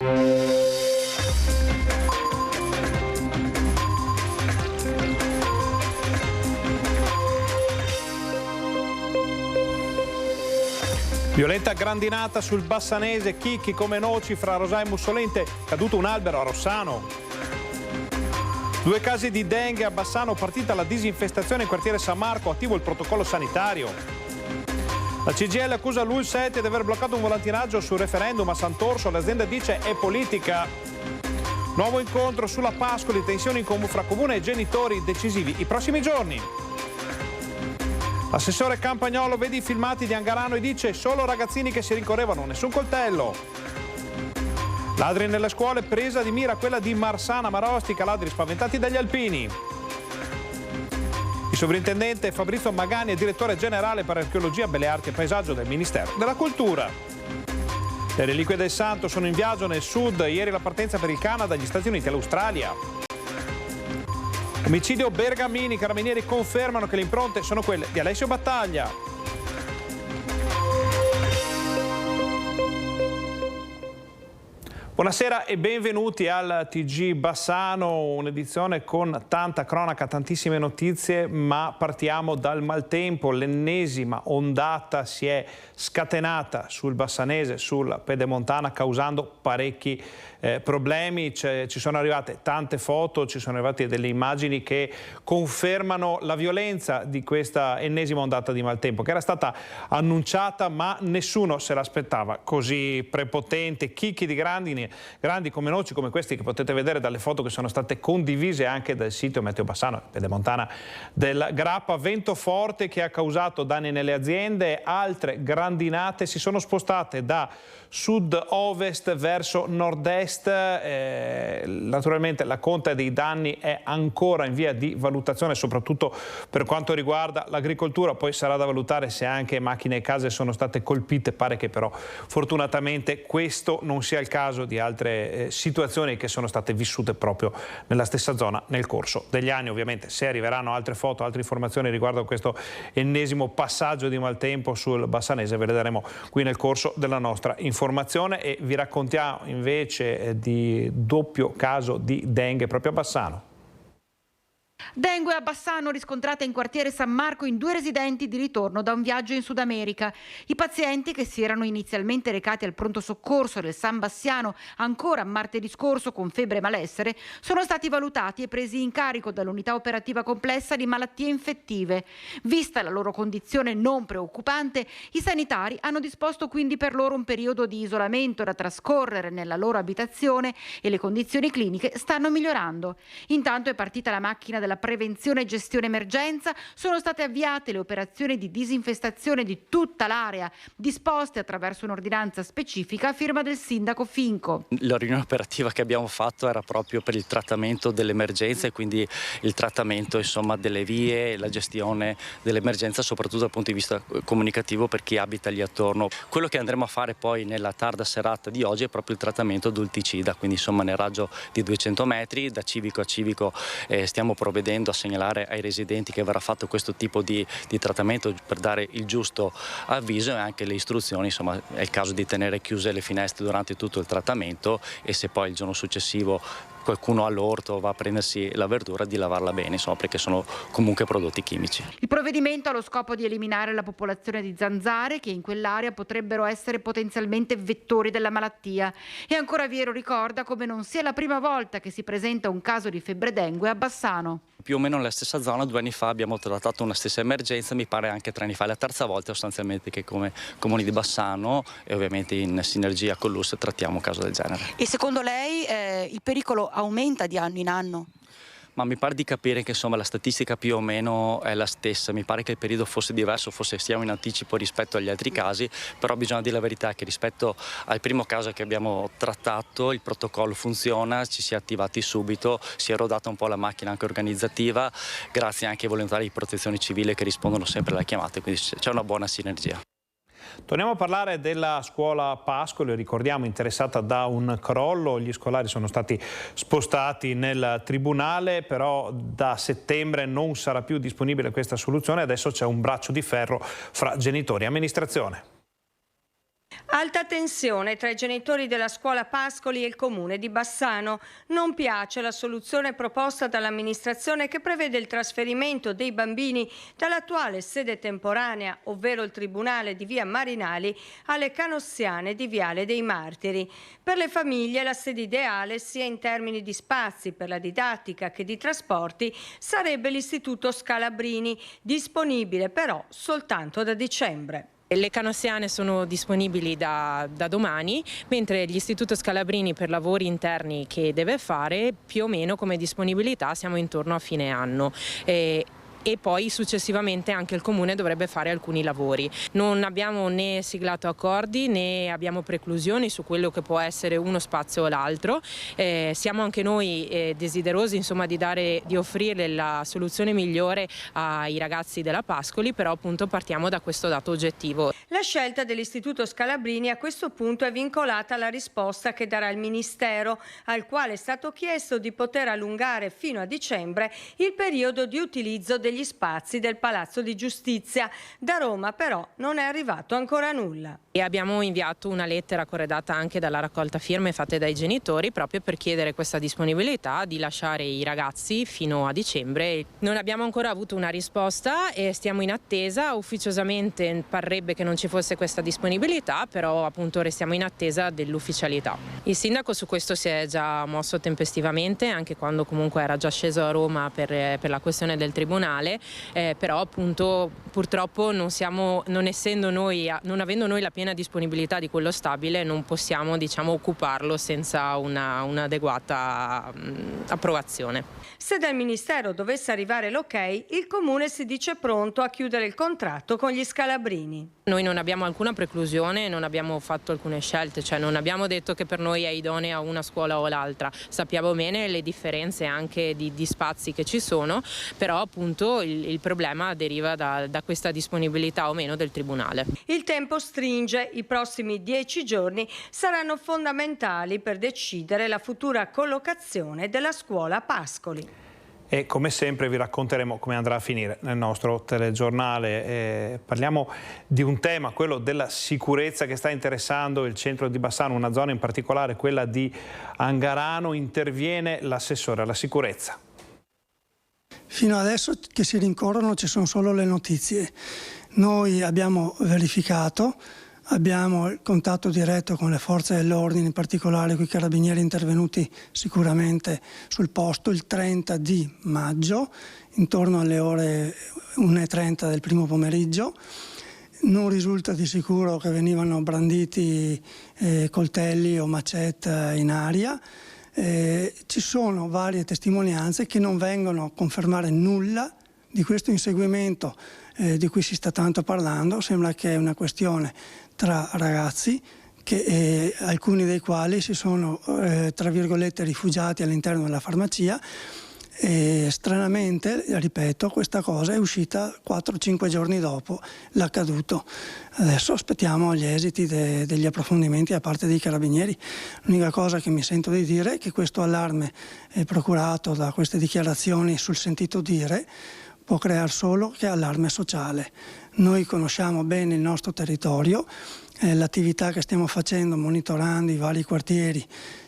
Violenta grandinata sul Bassanese, chicchi come noci fra Rosà e Mussolente, caduto un albero a Rossano. 2 casi di dengue a Bassano, partita la disinfestazione in quartiere San Marco, attivo il protocollo sanitario. La CGIL accusa l'UIL7 di aver bloccato un volantinaggio sul referendum a Sant'Orso, l'azienda dice è politica. Nuovo incontro sulla Pascoli, tensioni fra comune e genitori, decisivi i prossimi giorni. L'assessore Campagnolo vede i filmati di Angarano e dice solo ragazzini che si rincorrevano, nessun coltello. Ladri nelle scuole, presa di mira quella di Marsana Marostica, ladri spaventati dagli alpini. Il sovrintendente Fabrizio Magani è direttore generale per archeologia, belle arti e paesaggio del Ministero della Cultura. Le reliquie del santo sono in viaggio nel sud, ieri la partenza per il Canada, gli Stati Uniti e l'Australia. Omicidio Bergamini, i carabinieri confermano che le impronte sono quelle di Alessio Battaglia. Buonasera e benvenuti al TG Bassano, un'edizione con tanta cronaca, tantissime notizie, ma partiamo dal maltempo. L'ennesima ondata si è scatenata sul Bassanese, sul Pedemontana, causando parecchi problemi. Ci sono arrivate tante foto, ci sono arrivate delle immagini che confermano la violenza di questa ennesima ondata di maltempo, che era stata annunciata ma nessuno se l'aspettava così prepotente. Chicchi di grandi come noci, come questi che potete vedere dalle foto che sono state condivise anche dal sito Meteo Bassano, Pedemontana del Grappa. Vento forte che ha causato danni nelle aziende, altre grandinate si sono spostate da sud-ovest verso nord-est. Naturalmente la conta dei danni è ancora in via di valutazione, soprattutto per quanto riguarda l'agricoltura. Poi sarà da valutare se anche macchine e case sono state colpite. Pare che però fortunatamente questo non sia il caso di altre situazioni che sono state vissute proprio nella stessa zona nel corso degli anni. Ovviamente se arriveranno altre foto, altre informazioni riguardo a questo ennesimo passaggio di maltempo sul Bassanese, ve le daremo qui nel corso della nostra informazione. E vi raccontiamo invece di doppio caso di dengue proprio a Bassano. Dengue a Bassano riscontrata in quartiere San Marco in 2 residenti di ritorno da un viaggio in Sud America. I pazienti, che si erano inizialmente recati al pronto soccorso del San Bassiano ancora martedì scorso con febbre e malessere, sono stati valutati e presi in carico dall'unità operativa complessa di malattie infettive. Vista la loro condizione non preoccupante, i sanitari hanno disposto quindi per loro un periodo di isolamento da trascorrere nella loro abitazione e le condizioni cliniche stanno migliorando. Intanto è partita la macchina della prevenzione e gestione emergenza, sono state avviate le operazioni di disinfestazione di tutta l'area, disposte attraverso un'ordinanza specifica a firma del sindaco Finco. La riunione operativa che abbiamo fatto era proprio per il trattamento dell'emergenza e quindi il trattamento delle vie, la gestione dell'emergenza soprattutto dal punto di vista comunicativo per chi abita lì attorno. Quello che andremo a fare poi nella tarda serata di oggi è proprio il trattamento adulticida, quindi nel raggio di 200 metri da civico a civico stiamo provvedendo a segnalare ai residenti che verrà fatto questo tipo di trattamento per dare il giusto avviso e anche le istruzioni. È il caso di tenere chiuse le finestre durante tutto il trattamento e se poi il giorno successivo qualcuno all'orto va a prendersi la verdura, di lavarla bene, perché sono comunque prodotti chimici. Il provvedimento ha lo scopo di eliminare la popolazione di zanzare che in quell'area potrebbero essere potenzialmente vettori della malattia. E ancora Viero ricorda come non sia la prima volta che si presenta un caso di febbre dengue a Bassano. Più o meno nella stessa zona 2 anni fa abbiamo trattato una stessa emergenza, mi pare anche 3 anni fa, la terza volta sostanzialmente che come comuni di Bassano e ovviamente in sinergia con l'US trattiamo un caso del genere. E secondo lei il pericolo aumenta di anno in anno? Ma mi pare di capire che la statistica più o meno è la stessa, mi pare che il periodo fosse diverso, forse siamo in anticipo rispetto agli altri casi, però bisogna dire la verità che rispetto al primo caso che abbiamo trattato il protocollo funziona, ci si è attivati subito, si è rodata un po' la macchina anche organizzativa, grazie anche ai volontari di protezione civile che rispondono sempre alle chiamate, quindi c'è una buona sinergia. Torniamo a parlare della scuola Pascoli, ricordiamo interessata da un crollo, gli scolari sono stati spostati nel tribunale, però da settembre non sarà più disponibile questa soluzione, adesso c'è un braccio di ferro fra genitori e amministrazione. Alta tensione tra i genitori della scuola Pascoli e il comune di Bassano. Non piace la soluzione proposta dall'amministrazione che prevede il trasferimento dei bambini dall'attuale sede temporanea, ovvero il tribunale di via Marinali, alle Canossiane di Viale dei Martiri. Per le famiglie la sede ideale, sia in termini di spazi per la didattica che di trasporti, sarebbe l'Istituto Scalabrini, disponibile però soltanto da dicembre. Le Canossiane sono disponibili da domani, mentre l'Istituto Scalabrini per lavori interni che deve fare, più o meno come disponibilità siamo intorno a fine anno. E poi successivamente anche il comune dovrebbe fare alcuni lavori. Non abbiamo né siglato accordi né abbiamo preclusioni su quello che può essere uno spazio o l'altro. Siamo anche noi desiderosi, insomma, di offrire la soluzione migliore ai ragazzi della Pascoli, però appunto partiamo da questo dato oggettivo. La scelta dell'Istituto Scalabrini a questo punto è vincolata alla risposta che darà il Ministero, al quale è stato chiesto di poter allungare fino a dicembre il periodo di utilizzo degli spazi del Palazzo di Giustizia. Da Roma però non è arrivato ancora nulla. E abbiamo inviato una lettera corredata anche dalla raccolta firme fatte dai genitori proprio per chiedere questa disponibilità di lasciare i ragazzi fino a dicembre. Non abbiamo ancora avuto una risposta e stiamo in attesa. Ufficiosamente parrebbe che non ci fosse questa disponibilità, però appunto restiamo in attesa dell'ufficialità. Il sindaco su questo si è già mosso tempestivamente, anche quando comunque era già sceso a Roma per la questione del tribunale, però appunto purtroppo non avendo noi la piena disponibilità di quello stabile, non possiamo, diciamo, occuparlo senza un'adeguata approvazione. Se dal Ministero dovesse arrivare l'ok, il Comune si dice pronto a chiudere il contratto con gli Scalabrini. Noi non abbiamo alcuna preclusione, non abbiamo fatto alcune scelte, cioè non abbiamo detto che per noi è idonea una scuola o l'altra. Sappiamo bene le differenze anche di spazi che ci sono, però appunto il problema deriva da questa disponibilità o meno del Tribunale. Il tempo stringe, i prossimi 10 giorni saranno fondamentali per decidere la futura collocazione della scuola Pascoli. E come sempre vi racconteremo come andrà a finire nel nostro telegiornale. Parliamo di un tema, quello della sicurezza, che sta interessando il centro di Bassano, una zona in particolare, quella di Angarano. Interviene l'assessore alla sicurezza. Fino adesso che si rincorrono ci sono solo le notizie. Noi abbiamo verificato, abbiamo il contatto diretto con le forze dell'ordine, in particolare con i carabinieri intervenuti sicuramente sul posto il 30 di maggio, intorno alle ore 1:30 del primo pomeriggio. Non risulta di sicuro che venivano branditi coltelli o macete in aria. Ci sono varie testimonianze che non vengono a confermare nulla di questo inseguimento di cui si sta tanto parlando. Sembra che è una questione tra ragazzi, alcuni dei quali si sono, tra virgolette, rifugiati all'interno della farmacia. E stranamente, ripeto, questa cosa è uscita 4-5 giorni dopo l'accaduto. Adesso aspettiamo gli esiti degli approfondimenti da parte dei carabinieri. L'unica cosa che mi sento di dire è che questo allarme procurato da queste dichiarazioni sul sentito dire può creare solo che allarme sociale. Noi conosciamo bene il nostro territorio, l'attività che stiamo facendo monitorando i vari quartieri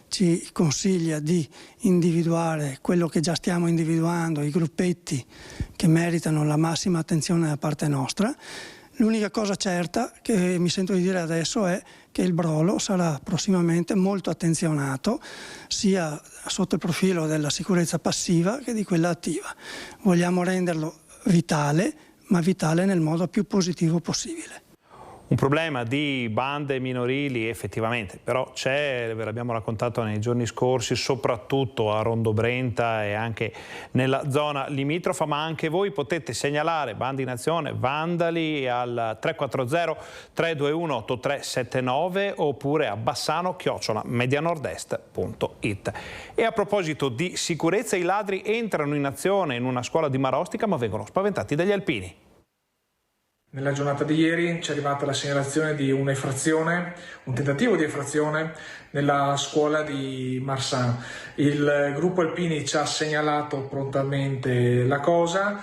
ci consiglia di individuare quello che già stiamo individuando, i gruppetti che meritano la massima attenzione da parte nostra. L'unica cosa certa che mi sento di dire adesso è che il Brolo sarà prossimamente molto attenzionato sia sotto il profilo della sicurezza passiva che di quella attiva. Vogliamo renderlo vitale, ma vitale nel modo più positivo possibile. Un problema di bande minorili effettivamente, però c'è, ve l'abbiamo raccontato nei giorni scorsi, soprattutto a Rondobrenta e anche nella zona limitrofa, ma anche voi potete segnalare bande in azione, vandali al 340-321-8379 oppure a bassano@medianordest.it. E a proposito di sicurezza, i ladri entrano in azione in una scuola di Marostica ma vengono spaventati dagli alpini. Nella giornata di ieri ci è arrivata la segnalazione di un'effrazione, un tentativo di effrazione nella scuola di Marsan. Il gruppo Alpini ci ha segnalato prontamente la cosa,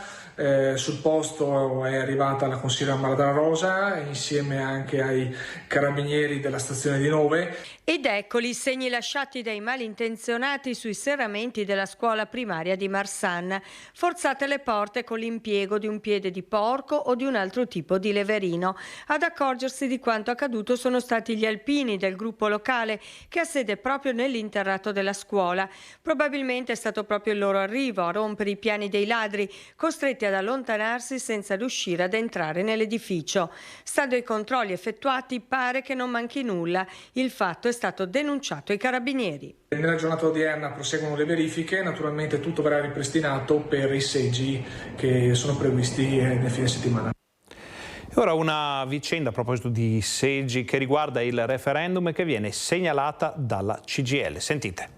Sul posto è arrivata la consigliera Mara Rosa insieme anche ai carabinieri della stazione di Nove. Ed eccoli i segni lasciati dai malintenzionati sui serramenti della scuola primaria di Marsanna. Forzate le porte con l'impiego di un piede di porco o di un altro tipo di leverino. Ad accorgersi di quanto accaduto sono stati gli alpini del gruppo locale che ha sede proprio nell'interrato della scuola. Probabilmente è stato proprio il loro arrivo a rompere i piani dei ladri, costretti ad allontanarsi senza riuscire ad entrare nell'edificio. Stando ai controlli effettuati pare che non manchi nulla. Il fatto è stato denunciato ai carabinieri. Nella giornata odierna proseguono le verifiche, naturalmente tutto verrà ripristinato per i seggi che sono previsti nel fine settimana. E ora una vicenda a proposito di seggi che riguarda il referendum e che viene segnalata dalla CGIL. Sentite.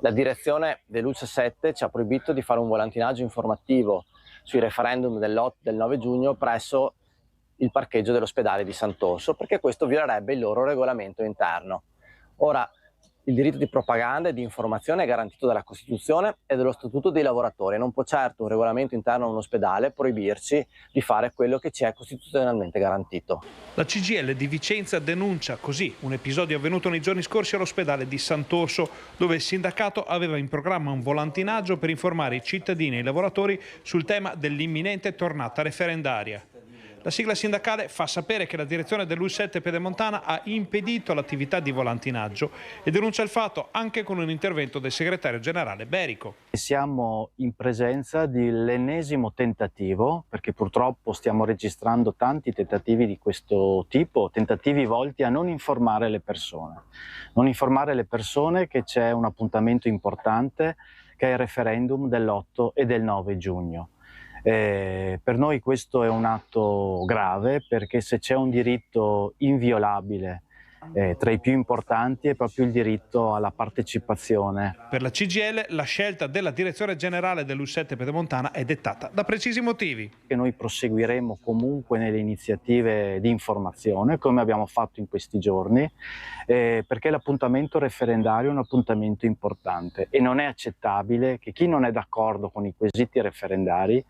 La direzione dell'ULSS 7 ci ha proibito di fare un volantinaggio informativo sui referendum del 9 giugno presso il parcheggio dell'ospedale di Sant'Orso, perché questo violerebbe il loro regolamento interno. Ora, il diritto di propaganda e di informazione è garantito dalla Costituzione e dallo Statuto dei lavoratori. Non può certo un regolamento interno a un ospedale proibirci di fare quello che ci è costituzionalmente garantito. La CGIL di Vicenza denuncia così un episodio avvenuto nei giorni scorsi all'ospedale di Sant'Orso, dove il sindacato aveva in programma un volantinaggio per informare i cittadini e i lavoratori sul tema dell'imminente tornata referendaria. La sigla sindacale fa sapere che la direzione dell'ULSS 7 Pedemontana ha impedito l'attività di volantinaggio e denuncia il fatto anche con un intervento del segretario generale Berico. Siamo in presenza dell'ennesimo tentativo, perché purtroppo stiamo registrando tanti tentativi di questo tipo, tentativi volti a non informare le persone. Non informare le persone che c'è un appuntamento importante che è il referendum dell'8 e del 9 giugno. Per noi questo è un atto grave, perché se c'è un diritto inviolabile tra i più importanti è proprio il diritto alla partecipazione. Per la CGIL la scelta della direzione generale dell'ULSS 7 Pedemontana è dettata da precisi motivi. E noi proseguiremo comunque nelle iniziative di informazione, come abbiamo fatto in questi giorni, perché l'appuntamento referendario è un appuntamento importante e non è accettabile che chi non è d'accordo con i quesiti referendari,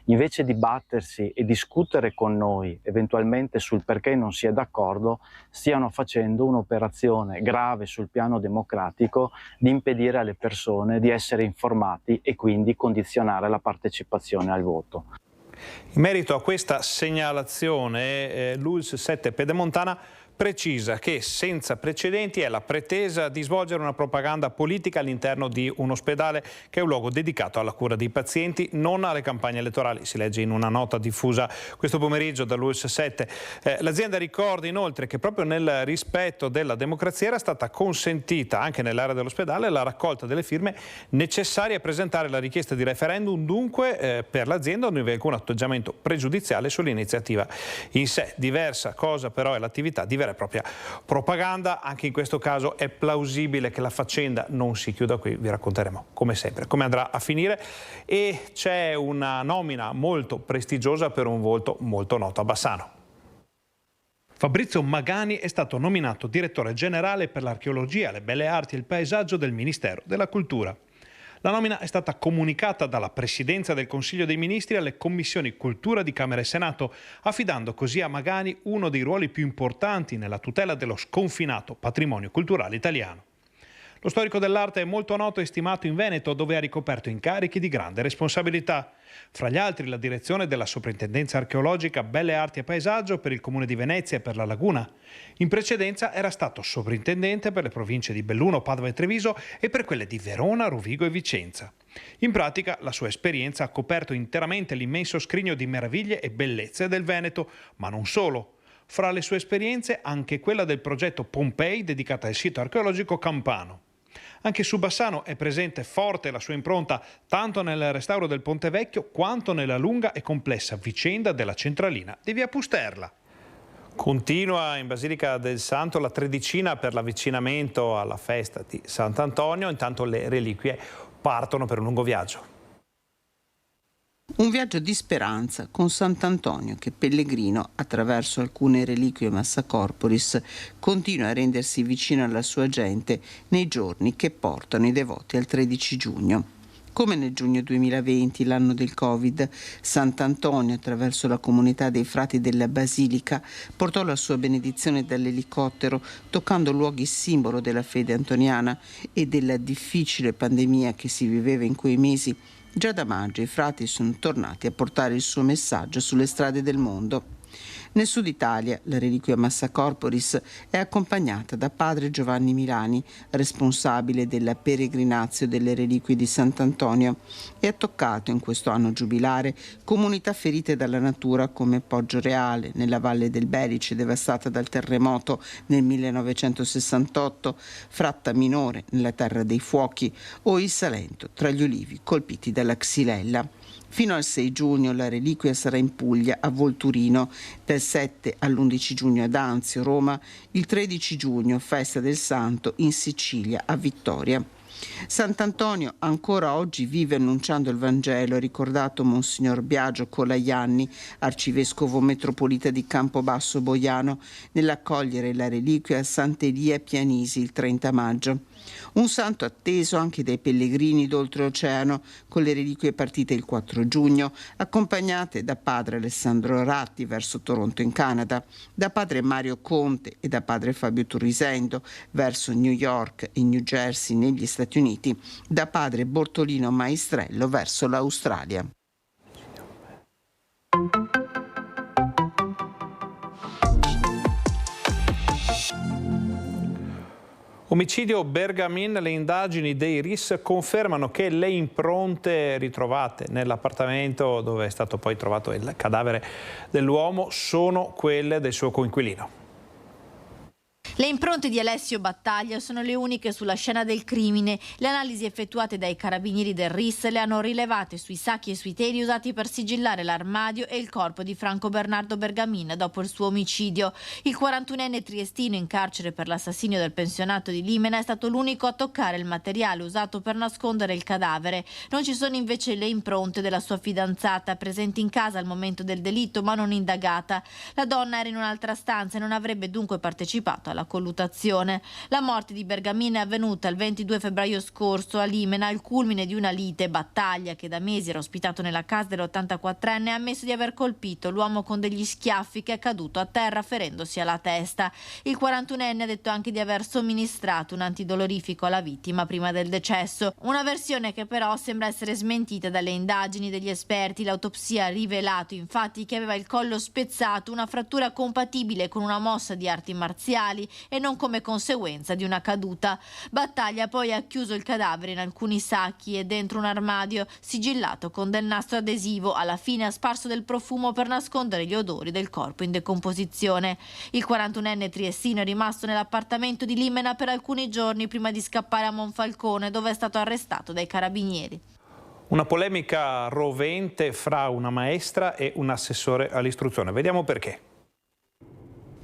invece di battersi e discutere con noi eventualmente sul perché non si è d'accordo, stiano facendo un'operazione grave sul piano democratico di impedire alle persone di essere informati e quindi condizionare la partecipazione al voto. In merito a questa segnalazione, l'ULSS 7 Pedemontana precisa che senza precedenti è la pretesa di svolgere una propaganda politica all'interno di un ospedale che è un luogo dedicato alla cura dei pazienti, non alle campagne elettorali, si legge in una nota diffusa questo pomeriggio dall'ULSS 7. L'azienda ricorda inoltre che proprio nel rispetto della democrazia era stata consentita anche nell'area dell'ospedale la raccolta delle firme necessarie a presentare la richiesta di referendum, dunque per l'azienda non vi è alcun atteggiamento pregiudiziale sull'iniziativa in sé. Diversa cosa però è l'attività di vera e propria propaganda. Anche in questo caso è plausibile che la faccenda non si chiuda qui, vi racconteremo come sempre come andrà a finire, e c'è una nomina molto prestigiosa per un volto molto noto a Bassano. Fabrizio Magani è stato nominato direttore generale per l'archeologia, le belle arti e il paesaggio del Ministero della Cultura. La nomina è stata comunicata dalla Presidenza del Consiglio dei Ministri alle Commissioni Cultura di Camera e Senato, affidando così a Magani uno dei ruoli più importanti nella tutela dello sconfinato patrimonio culturale italiano. Lo storico dell'arte è molto noto e stimato in Veneto, dove ha ricoperto incarichi di grande responsabilità. Fra gli altri la direzione della Soprintendenza Archeologica, Belle Arti e Paesaggio per il Comune di Venezia e per la Laguna. In precedenza era stato sovrintendente per le province di Belluno, Padova e Treviso e per quelle di Verona, Rovigo e Vicenza. In pratica la sua esperienza ha coperto interamente l'immenso scrigno di meraviglie e bellezze del Veneto, ma non solo. Fra le sue esperienze anche quella del progetto Pompei dedicata al sito archeologico campano. Anche su Bassano è presente forte la sua impronta, tanto nel restauro del Ponte Vecchio quanto nella lunga e complessa vicenda della centralina di via Pusterla. Continua in Basilica del Santo la tredicina per l'avvicinamento alla festa di Sant'Antonio, intanto le reliquie partono per un lungo viaggio. Un viaggio di speranza con Sant'Antonio che, pellegrino attraverso alcune reliquie Massa Corporis, continua a rendersi vicino alla sua gente nei giorni che portano i devoti al 13 giugno. come nel giugno 2020, l'anno del Covid. Sant'Antonio, attraverso la comunità dei frati della Basilica, portò la sua benedizione dall'elicottero, toccando luoghi simbolo della fede antoniana e della difficile pandemia che si viveva in quei mesi. Già da maggio i frati sono tornati a portare il suo messaggio sulle strade del mondo. Nel sud Italia la reliquia Massa Corporis è accompagnata da padre Giovanni Milani, responsabile della Peregrinazio delle reliquie di Sant'Antonio, e ha toccato in questo anno giubilare comunità ferite dalla natura come Poggioreale, nella Valle del Belice, devastata dal terremoto nel 1968, Fratta Minore, nella Terra dei Fuochi, o il Salento, tra gli ulivi colpiti dalla Xylella. Fino al 6 giugno la reliquia sarà in Puglia, a Volturino, dal 7 all'11 giugno ad Anzio, Roma, il 13 giugno, festa del Santo, in Sicilia, a Vittoria. Sant'Antonio ancora oggi vive annunciando il Vangelo, ha ricordato Monsignor Biagio Colaianni, arcivescovo metropolita di Campobasso Boiano, nell'accogliere la reliquia a Sant'Elia Pianisi il 30 maggio. Un santo atteso anche dai pellegrini d'oltreoceano, con le reliquie partite il 4 giugno, accompagnate da padre Alessandro Ratti verso Toronto in Canada, da padre Mario Conte e da padre Fabio Turrisendo verso New York e New Jersey negli Stati Uniti, da padre Bortolino Maestrello verso l'Australia. Omicidio Bergamin, le indagini dei RIS confermano che le impronte ritrovate nell'appartamento dove è stato poi trovato il cadavere dell'uomo sono quelle del suo coinquilino. Le impronte di Alessio Battaglia sono le uniche sulla scena del crimine. Le analisi effettuate dai carabinieri del RIS le hanno rilevate sui sacchi e sui teli usati per sigillare l'armadio e il corpo di Franco Bernardo Bergamin dopo il suo omicidio. Il 41enne triestino in carcere per l'assassinio del pensionato di Limena è stato l'unico a toccare il materiale usato per nascondere il cadavere. Non ci sono invece le impronte della sua fidanzata, presenti in casa al momento del delitto ma non indagata. La donna era in un'altra stanza e non avrebbe dunque partecipato alla colluttazione. La morte di Bergamin è avvenuta il 22 febbraio scorso a Limena, al culmine di una lite. Battaglia, che da mesi era ospitato nella casa dell'84enne, ha ammesso di aver colpito l'uomo con degli schiaffi, che è caduto a terra ferendosi alla testa. Il 41enne ha detto anche di aver somministrato un antidolorifico alla vittima prima del decesso, una versione che però sembra essere smentita dalle indagini degli esperti. L'autopsia ha rivelato infatti che aveva il collo spezzato, una frattura compatibile con una mossa di arti marziali e non come conseguenza di una caduta. Battaglia poi ha chiuso il cadavere in alcuni sacchi e dentro un armadio sigillato con del nastro adesivo. Alla fine ha sparso del profumo per nascondere gli odori del corpo in decomposizione. Il 41enne triestino è rimasto nell'appartamento di Limena per alcuni giorni prima di scappare a Monfalcone, dove è stato arrestato dai carabinieri. Una polemica rovente fra una maestra e un assessore all'istruzione. Vediamo perché.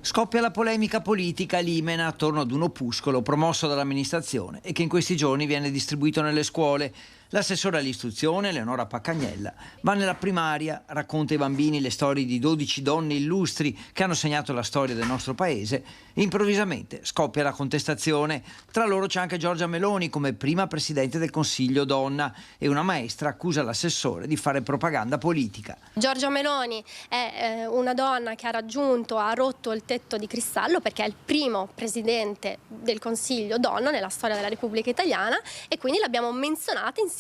Scoppia la polemica politica a Limena attorno ad un opuscolo promosso dall'amministrazione e che in questi giorni viene distribuito nelle scuole. L'assessore all'istruzione, Leonora Paccagnella, va nella primaria, racconta ai bambini le storie di 12 donne illustri che hanno segnato la storia del nostro paese. Improvvisamente scoppia la contestazione. Tra loro c'è anche Giorgia Meloni come prima presidente del Consiglio donna, e una maestra accusa l'assessore di fare propaganda politica. Giorgia Meloni è una donna che ha rotto il tetto di cristallo, perché è il primo presidente del Consiglio donna nella storia della Repubblica Italiana, e quindi l'abbiamo menzionata insieme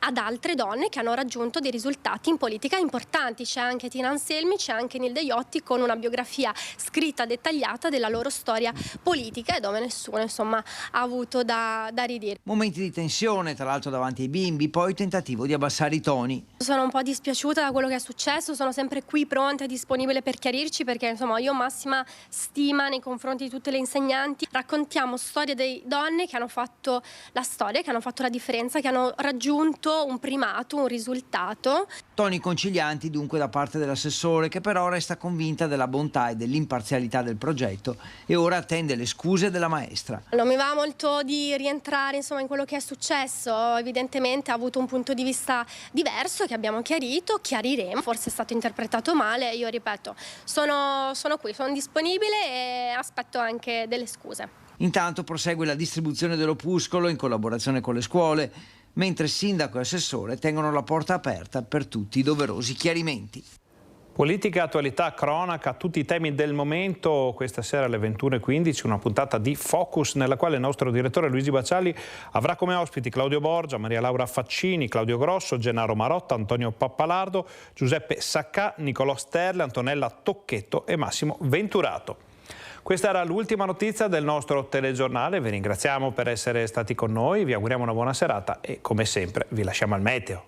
ad altre donne che hanno raggiunto dei risultati in politica importanti. C'è anche Tina Anselmi, c'è anche Nilde Iotti, con una biografia scritta dettagliata della loro storia politica, e dove nessuno insomma ha avuto da ridire. Momenti di tensione tra l'altro davanti ai bimbi, poi tentativo di abbassare i toni. Sono un po' dispiaciuta da quello che è successo, sono sempre qui pronta e disponibile per chiarirci, perché insomma io ho massima stima nei confronti di tutte le insegnanti. Raccontiamo storie di donne che hanno fatto la storia, che hanno fatto la differenza, che hanno raggiunto un primato, un risultato. Toni concilianti dunque da parte dell'assessore, che però resta convinta della bontà e dell'imparzialità del progetto e ora attende le scuse della maestra. Non mi va molto di rientrare insomma in quello che è successo. Evidentemente ha avuto un punto di vista diverso che abbiamo chiariremo. Forse è stato interpretato male. Io ripeto, sono qui, sono disponibile e aspetto anche delle scuse. Intanto prosegue la distribuzione dell'opuscolo in collaborazione con le scuole. mentre sindaco e assessore tengono la porta aperta per tutti i doverosi chiarimenti. Politica, attualità, cronaca, tutti i temi del momento. Questa sera alle 21:15 una puntata di Focus nella quale il nostro direttore Luigi Bacciali avrà come ospiti Claudio Borgia, Maria Laura Faccini, Claudio Grosso, Gennaro Marotta, Antonio Pappalardo, Giuseppe Saccà, Nicolò Sterle, Antonella Tocchetto e Massimo Venturato. Questa era l'ultima notizia del nostro telegiornale. Vi ringraziamo per essere stati con noi, vi auguriamo una buona serata e come sempre vi lasciamo al meteo.